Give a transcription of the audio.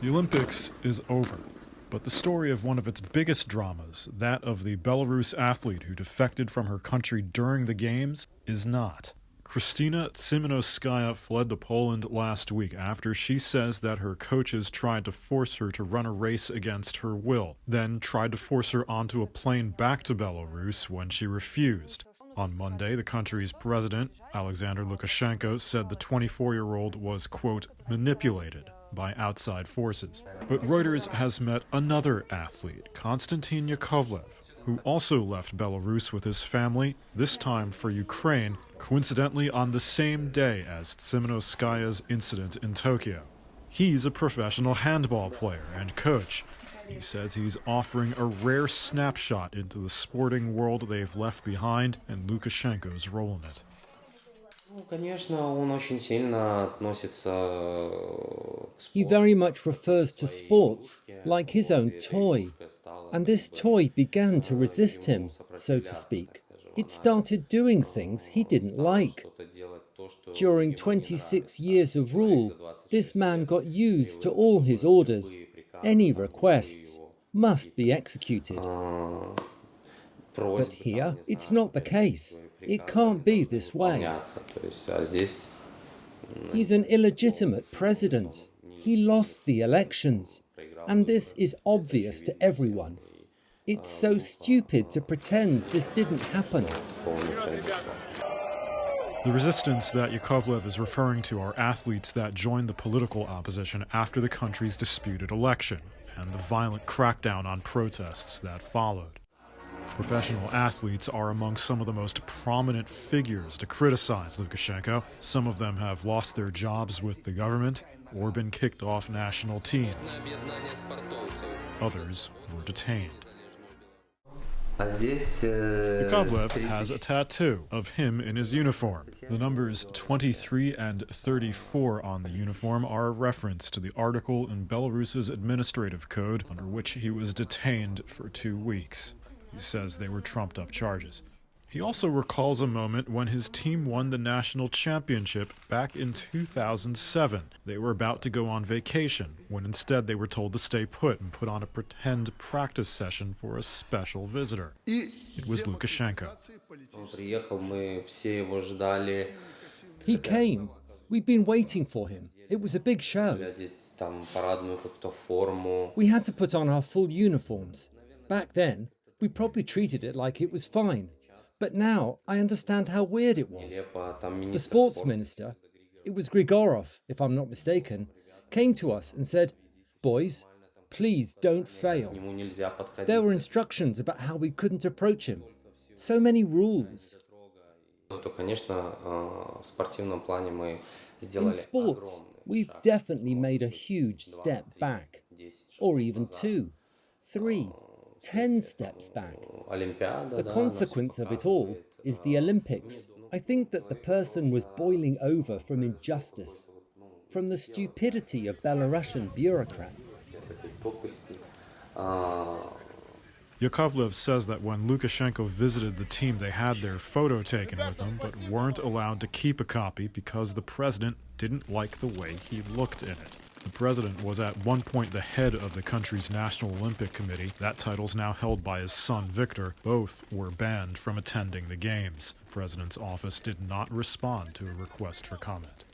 The Olympics is over, but the story of one of its biggest dramas, that of the Belarus athlete who defected from her country during the Games, is not. Krystsina Tsimanouskaya fled to Poland last week after she says that her coaches tried to force her to run a race against her will, then tried to force her onto a plane back to Belarus when she refused. On Monday, the country's president, Alexander Lukashenko, said the 24-year-old was, quote, manipulated by outside forces. But Reuters has met another athlete, Konstantin Yakovlev, who also left Belarus with his family, this time for Ukraine, coincidentally on the same day as Tsimanouskaya's incident in Tokyo. He's a professional handball player and coach. He says he's offering a rare snapshot into the sporting world they've left behind and Lukashenko's role in it. He very much refers to sports like his own toy. And this toy began to resist him, so to speak. It started doing things he didn't like. During 26 years of rule, this man got used to all his orders. Any requests must be executed. But here, it's not the case. It can't be this way. He's an illegitimate president. He lost the elections. And this is obvious to everyone. It's so stupid to pretend this didn't happen. The resistance that Yakovlev is referring to are athletes that joined the political opposition after the country's disputed election and the violent crackdown on protests that followed. Professional athletes are among some of the most prominent figures to criticize Lukashenko. Some of them have lost their jobs with the government or been kicked off national teams. Others were detained. Yakovlev has a tattoo of him in his uniform. The numbers 23 and 34 on the uniform are a reference to the article in Belarus's administrative code under which he was detained for 2 weeks. He says they were trumped-up charges. He also recalls a moment when his team won the national championship back in 2007. They were about to go on vacation, when instead they were told to stay put and put on a pretend practice session for a special visitor. It was Lukashenko. He came. We've been waiting for him. It was a big show. We had to put on our full uniforms. Back then, we probably treated it like it was fine. But now I understand how weird it was. The sports minister, it was Grigorov, if I'm not mistaken, came to us and said, "Boys, please don't fail." There were instructions about how we couldn't approach him. So many rules. In sports, we've definitely made a huge step back. Or even 2, 3, 10 steps back. The consequence of it all is the Olympics. I think that the person was boiling over from injustice, from the stupidity of Belarusian bureaucrats. Yakovlev says that when Lukashenko visited the team, they had their photo taken with him, but weren't allowed to keep a copy because the president didn't like the way he looked in it. The president was at one point the head of the country's National Olympic Committee. That title's now held by his son, Victor. Both were banned from attending the Games. The president's office did not respond to a request for comment.